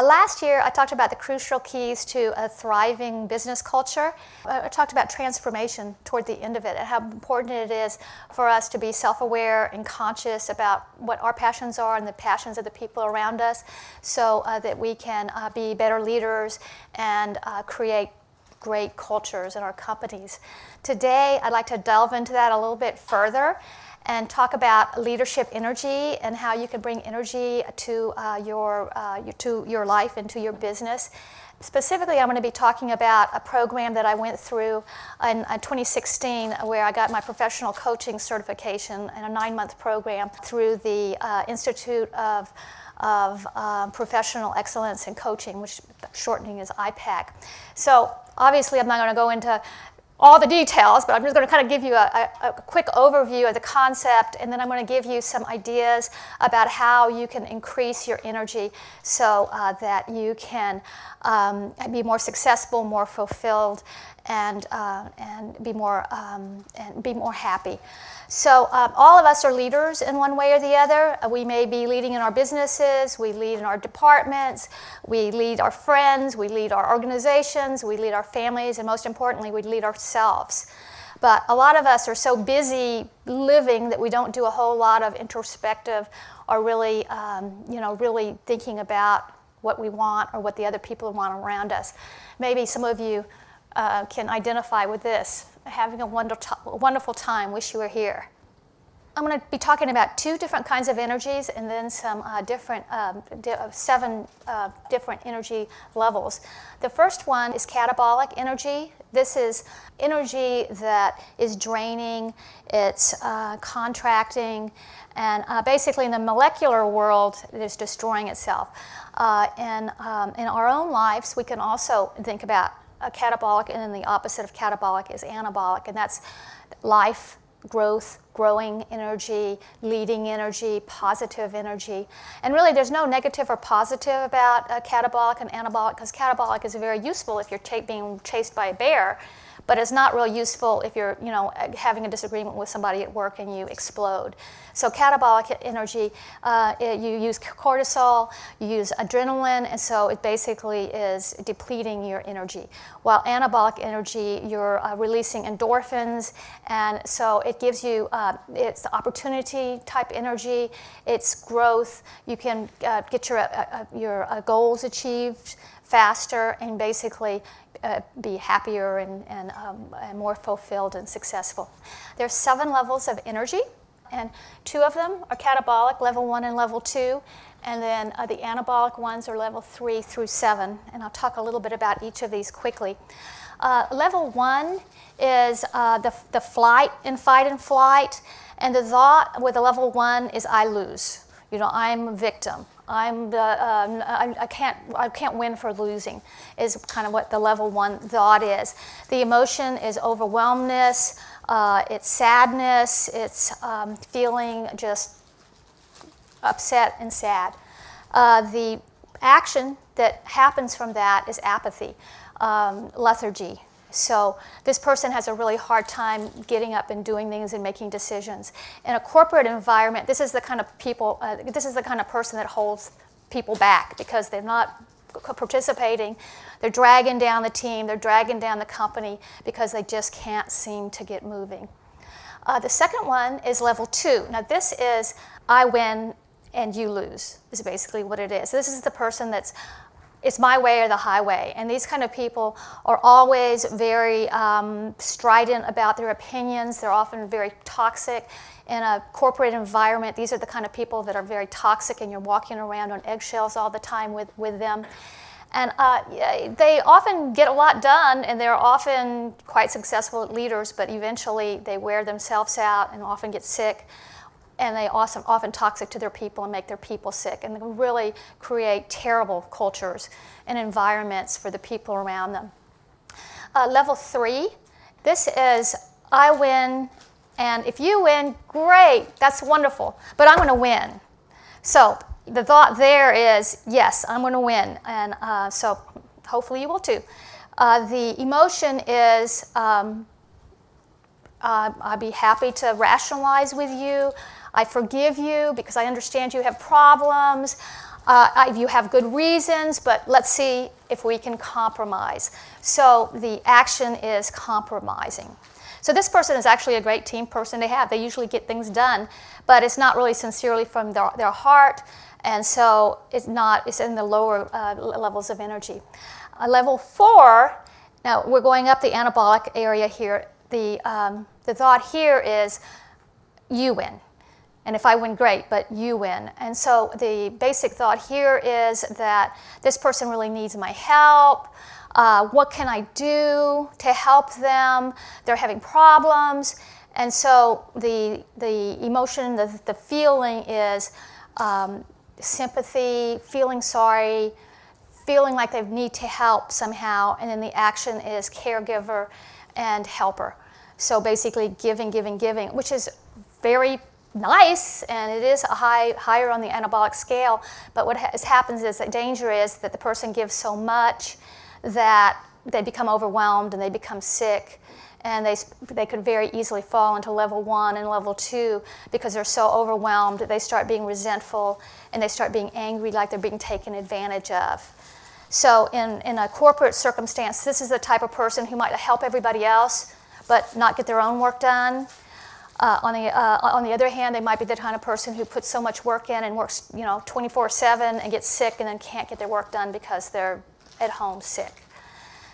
Last year, I talked about the crucial keys to a thriving business culture. I talked about transformation toward the end of it and how important it is for us to be self-aware and conscious about what our passions are and the passions of the people around us so that we can be better leaders and create great cultures in our companies. Today, I'd like to delve into that a little bit further and talk about leadership energy and how you can bring energy to your life and to your business. Specifically, I'm going to be talking about a program that I went through in 2016 where I got my professional coaching certification in a 9-month program through the Institute of Professional Excellence in Coaching, which shortening is IPAC. So obviously I'm not going to go into all the details, but I'm just going to kind of give you a quick overview of the concept, and then I'm going to give you some ideas about how you can increase your energy so that you can be more successful, more fulfilled, and be more happy. So all of us are leaders in one way or the other. We may be leading in our businesses, we lead in our departments, we lead our friends, we lead our organizations, we lead our families, and most importantly, we lead ourselves. But a lot of us are so busy living that we don't do a whole lot of introspective or really, really thinking about what we want or what the other people want around us. Maybe some of you can identify with this, having a wonderful time, wish you were here. I'm going to be talking about 2 different kinds of energies and then some 7 different energy levels. The first one is catabolic energy. This is energy that is draining, it's contracting, and basically in the molecular world, it is destroying itself. In our own lives, we can also think about catabolic, and then the opposite of catabolic is anabolic, and that's life, growth, growing energy, leading energy, positive energy. And really there's no negative or positive about catabolic and anabolic, because catabolic is very useful if you're being chased by a bear, but it's not real useful if you're having a disagreement with somebody at work and you explode. So catabolic energy, you use cortisol, you use adrenaline, and so it basically is depleting your energy. While anabolic energy, you're releasing endorphins, and so it gives you, it's opportunity type energy, it's growth, you can get your goals achieved faster and basically be happier and more fulfilled and successful. There's 7 levels of energy, and 2 of them are catabolic, level 1 and level 2, and then the anabolic ones are level 3 through 7, and I'll talk a little bit about each of these quickly. Level 1 is the fight and flight, and the thought with the level 1 is I lose. I'm a victim. I can't win for losing, is kind of what the level 1 thought is. The emotion is overwhelmness, it's sadness, it's feeling just upset and sad. The action that happens from that is apathy, lethargy. So this person has a really hard time getting up and doing things and making decisions. In a corporate environment, this is the kind of person that holds people back because they're not participating. They're dragging down the team, they're dragging down the company because they just can't seem to get moving. The second one is level 2. Now this is I win and you lose, is basically what it is. This is the person that's it's my way or the highway. And these kind of people are always very strident about their opinions. They're often very toxic. In a corporate environment, these are the kind of people that are very toxic, and you're walking around on eggshells all the time with them. And they often get a lot done, and they're often quite successful leaders, but eventually they wear themselves out and often get sick. And they also often toxic to their people and make their people sick, and they really create terrible cultures and environments for the people around them. Level 3, this is I win, and if you win, great, that's wonderful, but I'm going to win. So the thought there is, yes, I'm going to win, and so hopefully you will too. The emotion is I'd be happy to rationalize with you. I forgive you because I understand you have problems. You have good reasons, but let's see if we can compromise. So the action is compromising. So this person is actually a great team person to have. They usually get things done, but it's not really sincerely from their heart, and so it's in the lower levels of energy. Level 4, now we're going up the anabolic area here. The thought here is, you win. And if I win, great, but you win. And so the basic thought here is that this person really needs my help. What can I do to help them? They're having problems. And so the emotion, the feeling is sympathy, feeling sorry, feeling like they need to help somehow. And then the action is caregiver and helper. So basically giving, which is very nice, and it is higher on the anabolic scale. But what happens is the danger is that the person gives so much that they become overwhelmed and they become sick, and they could very easily fall into level 1 and level 2 because they're so overwhelmed. They start being resentful and they start being angry, like they're being taken advantage of. So in a corporate circumstance, this is the type of person who might help everybody else but not get their own work done. On the other hand, they might be the kind of person who puts so much work in and works 24/7 and gets sick and then can't get their work done because they're at home sick.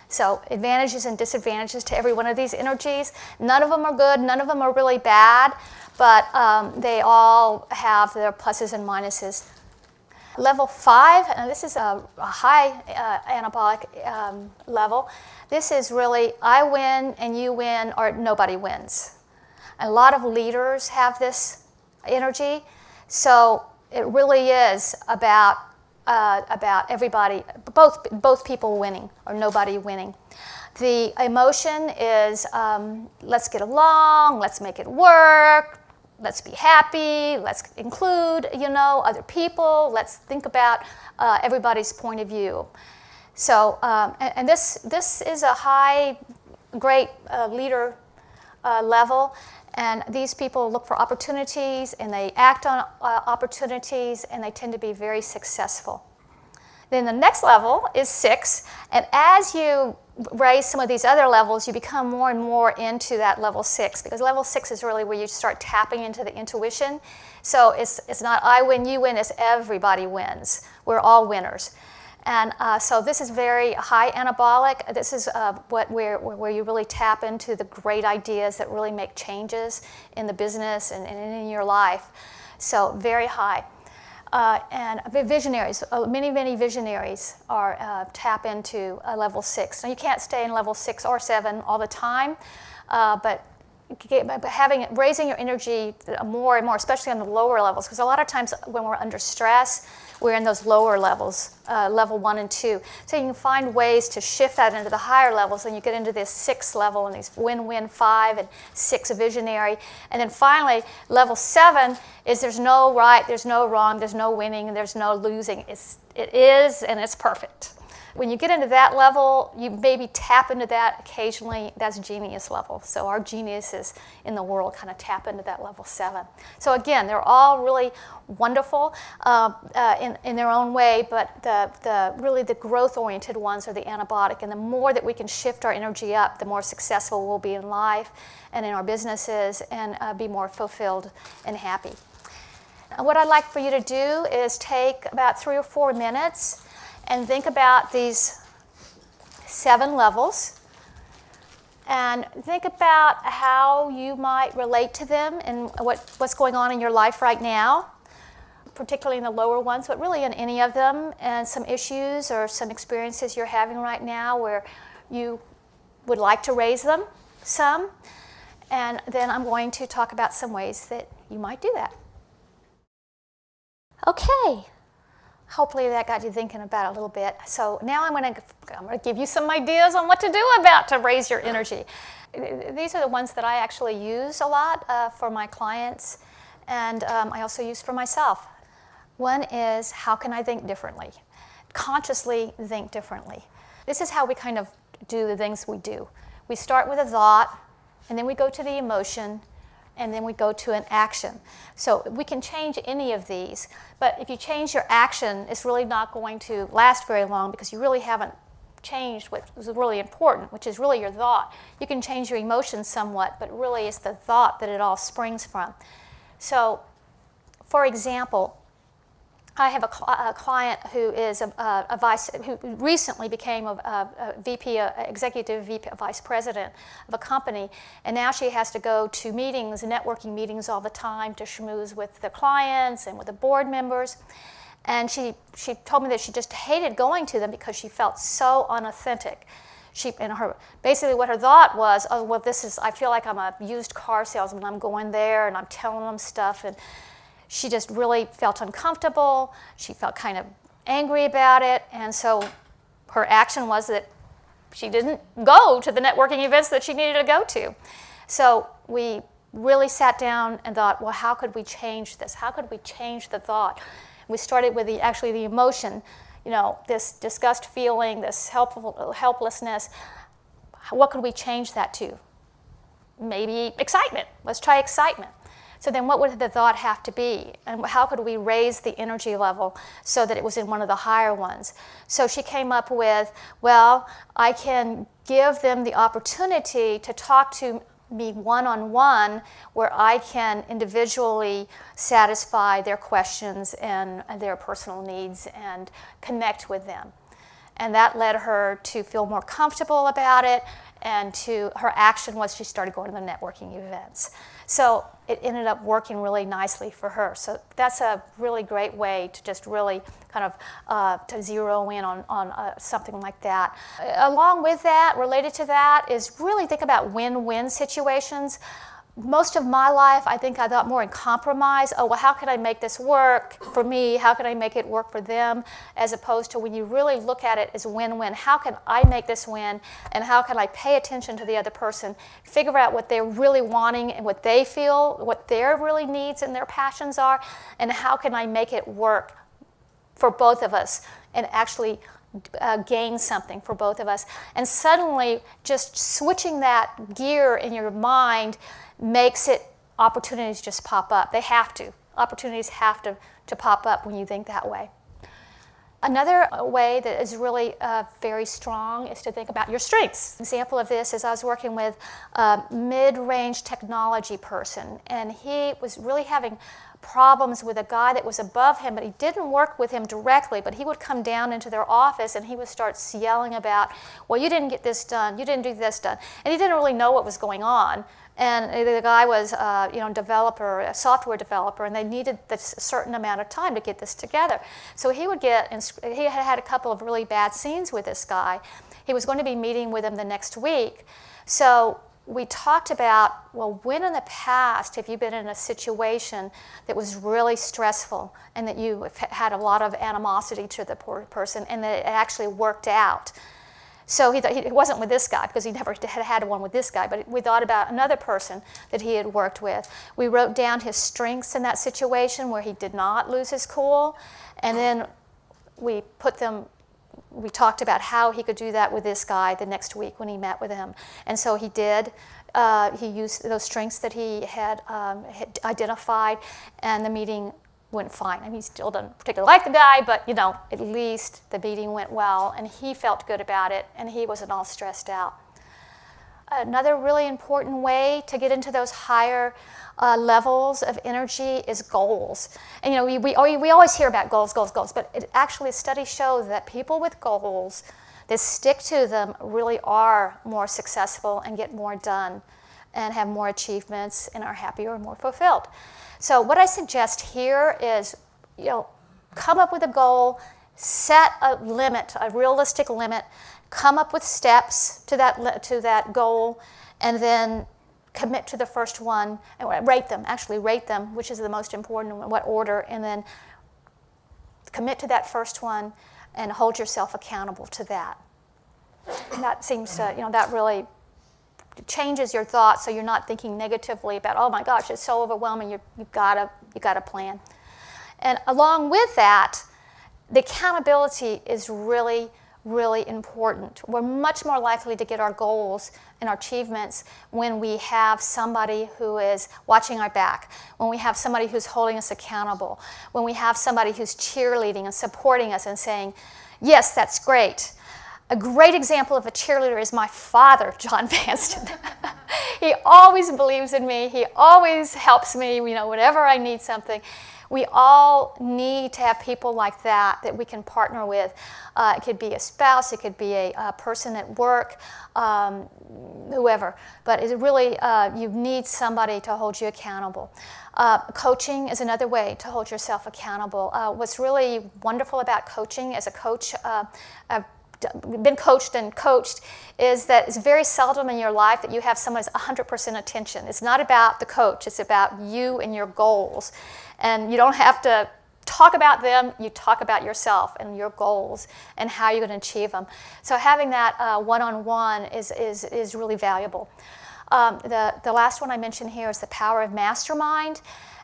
So advantages and disadvantages to every one of these energies. None of them are good, none of them are really bad, but they all have their pluses and minuses. Level 5, and this is a high anabolic level. This is really I win and you win, or nobody wins. A lot of leaders have this energy, so it really is about everybody, both people winning or nobody winning. The emotion is let's get along, let's make it work, let's be happy, let's include other people, let's think about everybody's point of view. So and this is a high, great leader level. And these people look for opportunities and they act on opportunities, and they tend to be very successful. Then the next level is 6, and as you raise some of these other levels, you become more and more into that level 6, because level 6 is really where you start tapping into the intuition. So it's not I win, you win, it's everybody wins. We're all winners. And so this is very high anabolic. This is where you really tap into the great ideas that really make changes in the business and in your life. So very high. And visionaries, many visionaries are tap into level 6. Now you can't stay in level 6 or 7 all the time, but raising your energy more and more, especially on the lower levels, because a lot of times when we're under stress, we're in those lower levels, level 1 and 2. So you can find ways to shift that into the higher levels, and you get into this 6th level and these win-win 5 and 6 visionary. And then finally, level 7 is there's no right, there's no wrong, there's no winning, and there's no losing. It is, and it's perfect. When you get into that level, you maybe tap into that occasionally. That's genius level. So our geniuses in the world kind of tap into that level 7. So again, they're all really wonderful in their own way, but really the growth-oriented ones are the anabolic. And the more that we can shift our energy up, the more successful we'll be in life and in our businesses, and be more fulfilled and happy. What I'd like for you to do is take about 3 or 4 minutes and think about these 7 levels, and think about how you might relate to them and what's going on in your life right now, particularly in the lower ones, but really in any of them, and some issues or some experiences you're having right now where you would like to raise them some. And then I'm going to talk about some ways that you might do that. Okay. Hopefully that got you thinking about it a little bit. So now I'm going to give you some ideas on what to do to raise your energy. These are the ones that I actually use a lot for my clients, and I also use for myself. One is, how can I think differently? Consciously think differently. This is how we kind of do the things we do. We start with a thought, and then we go to the emotion, and then we go to an action. So we can change any of these, but if you change your action, it's really not going to last very long because you really haven't changed what was really important, which is really your thought. You can change your emotions somewhat, but really it's the thought that it all springs from. So, for example, I have a client who is who recently became a VP, executive VP, vice president of a company, and now she has to go to meetings, networking meetings all the time to schmooze with the clients and with the board members. And she told me that she just hated going to them because she felt so unauthentic. Basically what her thought was, oh, well, I feel like I'm a used car salesman. I'm going there and I'm telling them stuff, and she just really felt uncomfortable. She felt kind of angry about it, and so her action was that she didn't go to the networking events that she needed to go to. So we really sat down and thought, well, how could we change this? How could we change the thought? We started with the emotion, this disgust feeling, this helplessness. What could we change that to? Maybe excitement. Let's try excitement. So then what would the thought have to be? And how could we raise the energy level so that it was in one of the higher ones? So she came up with, well, I can give them the opportunity to talk to me one-on-one where I can individually satisfy their questions and their personal needs and connect with them. And that led her to feel more comfortable about it, and her action was she started going to the networking events. So it ended up working really nicely for her. So that's a really great way to just really kind of to zero in on something like that. Along with that, related to that, is really think about win-win situations. Most of my life, I think I thought more in compromise. Oh, well, how can I make this work for me? How can I make it work for them? As opposed to when you really look at it as win-win, how can I make this win? And how can I pay attention to the other person, figure out what they're really wanting and what they feel, what their really needs and their passions are, and how can I make it work for both of us and actually gain something for both of us. And suddenly, just switching that gear in your mind makes opportunities just pop up. They have to. Opportunities have to pop up when you think that way. Another way that is really very strong is to think about your strengths. An example of this is I was working with a mid-range technology person, and he was really having problems with a guy that was above him, but he didn't work with him directly, but he would come down into their office and he would start yelling about, well, you didn't get this done, you didn't do this done. And he didn't really know what was going on. And the guy was a software developer, and they needed this certain amount of time to get this together. So he had a couple of really bad scenes with this guy. He was going to be meeting with him the next week. So we talked about, well, when in the past have you been in a situation that was really stressful and that you had a lot of animosity to the poor person and that it actually worked out? So it wasn't with this guy because he never had one with this guy, but we thought about another person that he had worked with. We wrote down his strengths in that situation where he did not lose his cool, and then we talked about how he could do that with this guy the next week when he met with him. And so he did. He used those strengths that he had identified, and the meeting went fine. I mean, he still doesn't particularly like the guy, but at least the meeting went well, and he felt good about it, and he wasn't all stressed out. Another really important way to get into those higher levels of energy is goals. And we always hear about goals, but studies show that people with goals that stick to them really are more successful and get more done and have more achievements and are happier and more fulfilled. So what I suggest here is, come up with a goal, set a limit, a realistic limit, come up with steps to that goal, and then commit to the first one and rate them, which is the most important, in what order, and then commit to that first one and hold yourself accountable to that. And that seems to, that really changes your thoughts, so you're not thinking negatively about, oh my gosh, it's so overwhelming. You've got to plan. And along with that, the accountability is really really important. We're much more likely to get our goals and our achievements when we have somebody who is watching our back, when we have somebody who's holding us accountable, when we have somebody who's cheerleading and supporting us and saying, yes, that's great. A great example of a cheerleader is my father, John Vanston. He always believes in me. He always helps me, whenever I need something. We all need to have people like that we can partner with. It could be a spouse, it could be a person at work, whoever. But it really, you need somebody to hold you accountable. Coaching is another way to hold yourself accountable. What's really wonderful about coaching as a coach, I've been coached and coached, is that it's very seldom in your life that you have someone's 100% attention. It's not about the coach, it's about you and your goals. And you don't have to talk about them, you talk about yourself and your goals and how you're going to achieve them. So having that one-on-one is really valuable. The last one I mentioned here is the power of mastermind.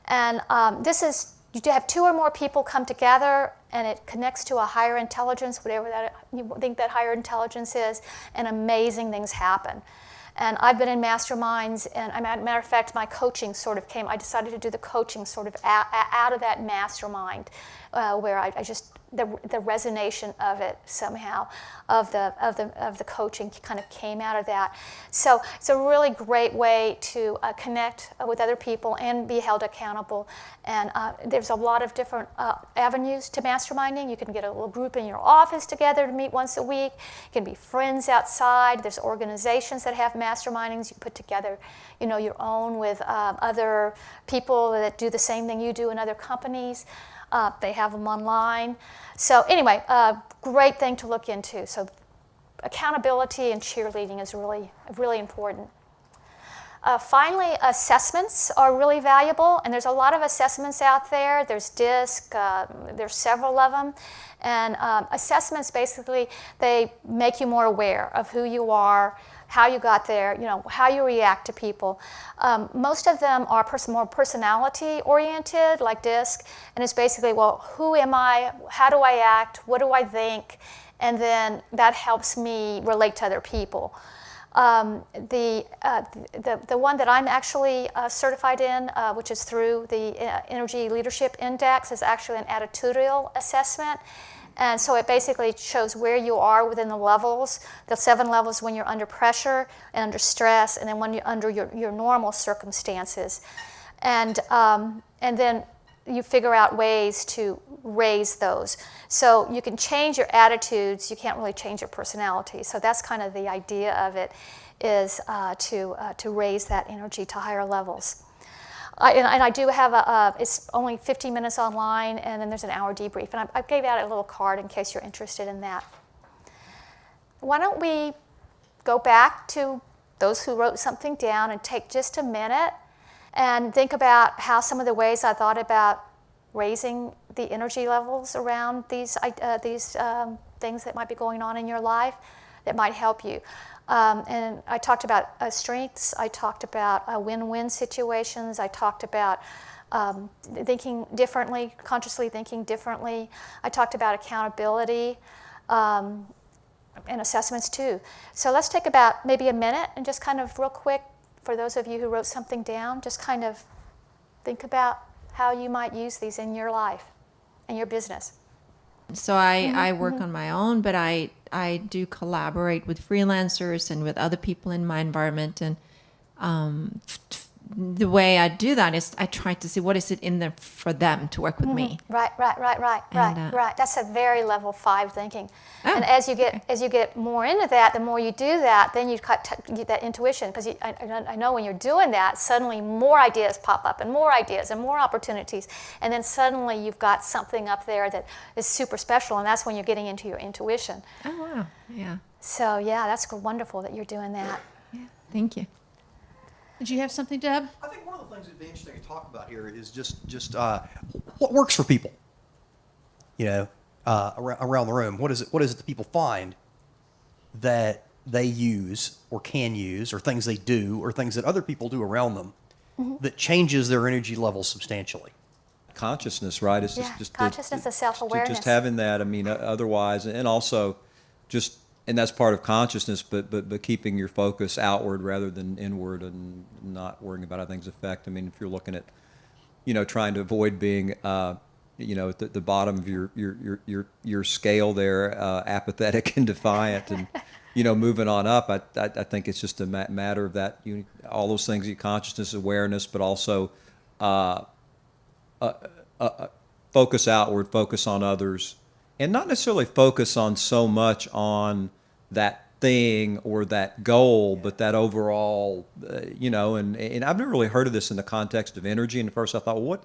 And this is, you have two or more people come together and it connects to a higher intelligence, whatever that you think that higher intelligence is, and amazing things happen. And I've been in masterminds, and as a matter of fact, my coaching sort of came, I decided to do the coaching sort of out of that mastermind, where I just, the resonation of it somehow, of the coaching kind of came out of that. So it's a really great way to connect with other people and be held accountable. And there's a lot of different avenues to masterminding. You can get a little group in your office together to meet once a week. You can be friends outside. There's organizations that have mastermindings. You put together, your own with other people that do the same thing you do in other companies. They have them online. So anyway, great thing to look into. So accountability and cheerleading is really, really important. Finally, assessments are really valuable, and there's a lot of assessments out there. There's DISC, there's several of them. And assessments, basically, they make you more aware of who you are, how you got there, how you react to people. Most of them are more personality-oriented, like DISC, and it's basically, well, who am I, how do I act, what do I think, and then that helps me relate to other people. The one that I'm actually certified in, which is through the Energy Leadership Index, is actually an attitudinal assessment. And so it basically shows where you are within the levels, the 7 levels when you're under pressure and under stress, and then when you're under your normal circumstances. And then you figure out ways to raise those. So you can change your attitudes, you can't really change your personality. So that's kind of the idea of it, is to raise that energy to higher levels. And I do have it's only 15 minutes online, and then there's an hour debrief. And I gave out a little card in case you're interested in that. Why don't we go back to those who wrote something down and take just a minute and think about how some of the ways I thought about raising the energy levels around these things that might be going on in your life that might help you. And I talked about strengths, I talked about win-win situations, I talked about thinking differently, consciously thinking differently. I talked about accountability and assessments too. So let's take about maybe a minute and just kind of real quick, for those of you who wrote something down, just kind of think about how you might use these in your life and your business. So I work on my own, but I do collaborate with freelancers and with other people in my environment. And the way I do that is I try to see what is it in there for them to work with me. Right. That's a very level 5 thinking. And as you get more into that, the more you do that, then you get that intuition. Because I know when you're doing that, suddenly more ideas pop up, and more ideas, and more opportunities, and then suddenly you've got something up there that is super special, and that's when you're getting into your intuition. Oh wow, yeah. So yeah, that's wonderful that you're doing that. Yeah, thank you. Did you have something, Deb? I think one of the things that'd be interesting to talk about here is just what works for people. Around the room, what is it that people find that they use or can use, or things they do, or things that other people do around them that changes their energy levels substantially? Consciousness, right? It's Consciousness of self-awareness. Just having that. I mean, otherwise, and also just, and that's part of consciousness, but keeping your focus outward rather than inward, and not worrying about how things affect. I mean, if you're looking at, trying to avoid being, at the bottom of your scale there, apathetic and defiant, and moving on up. I think it's just a matter of that, all those things, consciousness, awareness, but also focus outward, focus on others, and not necessarily focus on so much on that thing or that goal, but that overall, and I've never really heard of this in the context of energy. And at first I thought, well, what,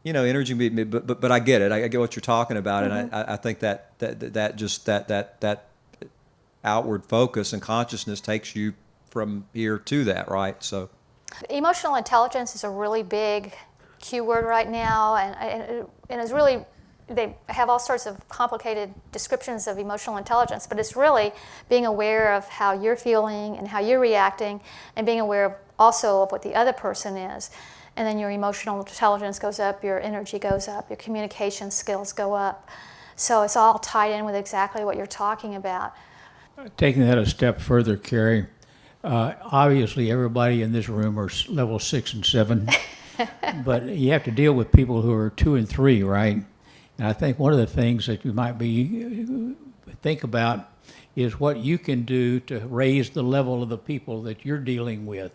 energy, but I get it. I get what you're talking about. And I think that outward focus and consciousness takes you from here to that, right? So Emotional intelligence is a really big keyword right now, and it's really, they have all sorts of complicated descriptions of emotional intelligence, but it's really being aware of how you're feeling and how you're reacting, and being aware of also of what the other person is. And then your emotional intelligence goes up, your energy goes up, your communication skills go up. So it's all tied in with exactly what you're talking about. Taking that a step further, Carrie, obviously everybody in this room are level 6 and 7, but you have to deal with people who are 2 and 3, right? And I think one of the things that you might think about is what you can do to raise the level of the people that you're dealing with,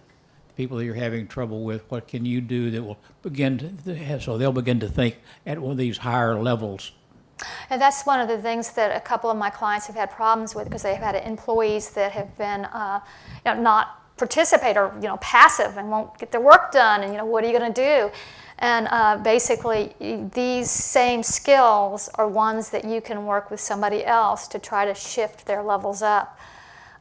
the people that you're having trouble with. What can you do that will begin to, so they'll begin to think at one of these higher levels? And that's one of the things that a couple of my clients have had problems with, because they've had employees that have been not participate, or passive, and won't get their work done, and what are you going to do? And basically these same skills are ones that you can work with somebody else to try to shift their levels up.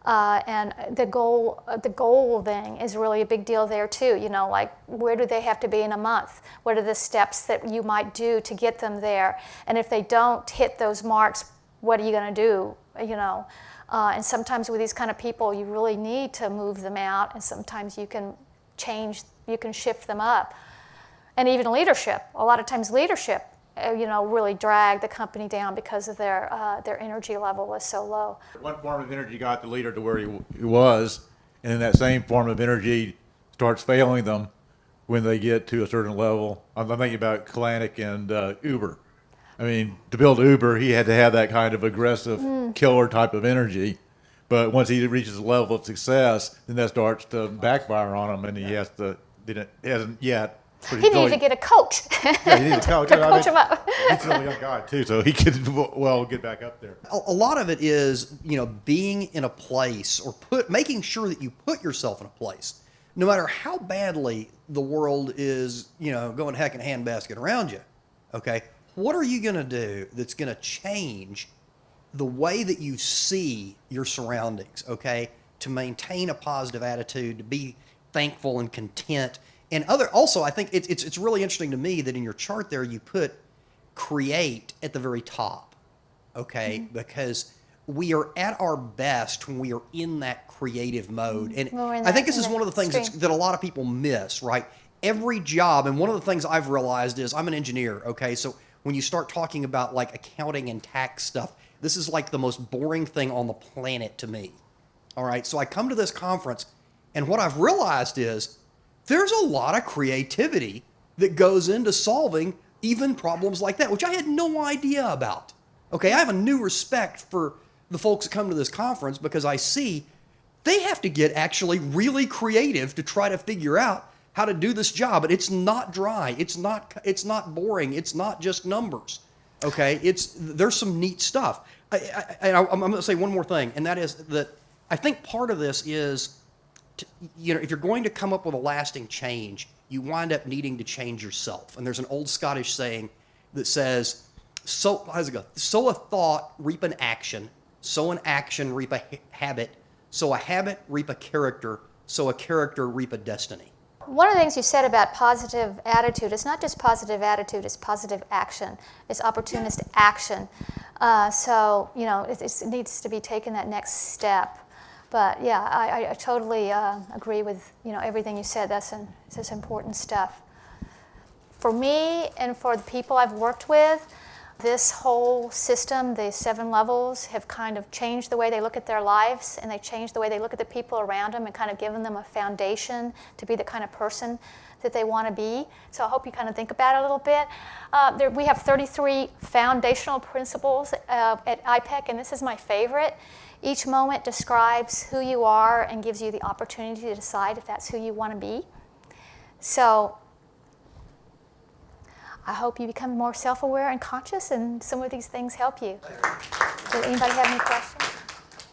And the goal thing is really a big deal there too. Like, where do they have to be in a month? What are the steps that you might do to get them there? And if they don't hit those marks, what are you going to do? And sometimes with these kind of people, you really need to move them out, and sometimes you can shift them up. And even leadership. A lot of times leadership, really drag the company down because of their energy level is so low. One form of energy got the leader to where he was, and then that same form of energy starts failing them when they get to a certain level. I'm thinking about Kalanick and Uber. I mean, to build Uber, he had to have that kind of aggressive killer type of energy. But once he reaches a level of success, then that starts to backfire on him, and he hasn't yet. He needed to get a coach. Yeah, he needs a coach. to coach him up. He's still a young guy too, so he could get back up there. A lot of it is, being in a place, or making sure that you put yourself in a place, no matter how badly the world is, going heck in a handbasket around you. Okay, what are you going to do that's going to change the way that you see your surroundings? Okay, to maintain a positive attitude, to be thankful and content. And also, I think it's really interesting to me that in your chart there you put create at the very top, okay? Because we are at our best when we are in that creative mode. And I think this is one of the things that a lot of people miss, right? Every job, and one of the things I've realized is I'm an engineer, okay? So when you start talking about like accounting and tax stuff, this is like the most boring thing on the planet to me, all right? So I come to this conference, and what I've realized is there's a lot of creativity that goes into solving even problems like that, which I had no idea about. Okay, I have a new respect for the folks that come to this conference, because I see they have to get actually really creative to try to figure out how to do this job. And it's not dry, it's not boring, it's not just numbers. Okay, there's some neat stuff. I'm going to say one more thing, and that is that I think part of this is, if you're going to come up with a lasting change, you wind up needing to change yourself. And there's an old Scottish saying that says, how's it go? Sow a thought, reap an action. Sow an action, reap a habit. Sow a habit, reap a character. Sow a character, reap a destiny. One of the things you said about positive attitude, it's not just positive attitude, it's positive action. It's opportunist action. So, it needs to be taken that next step. But yeah, I totally agree with everything you said. That's important stuff. For me and for the people I've worked with, This whole system, the 7 levels, have kind of changed the way they look at their lives, and they changed the way they look at the people around them, and kind of given them a foundation to be the kind of person that they want to be. So I hope you kind of think about it a little bit. We have 33 foundational principles at IPEC, and this is my favorite. Each moment describes who you are and gives you the opportunity to decide if that's who you want to be. So I hope you become more self-aware and conscious, and some of these things help you. Does anybody have any questions?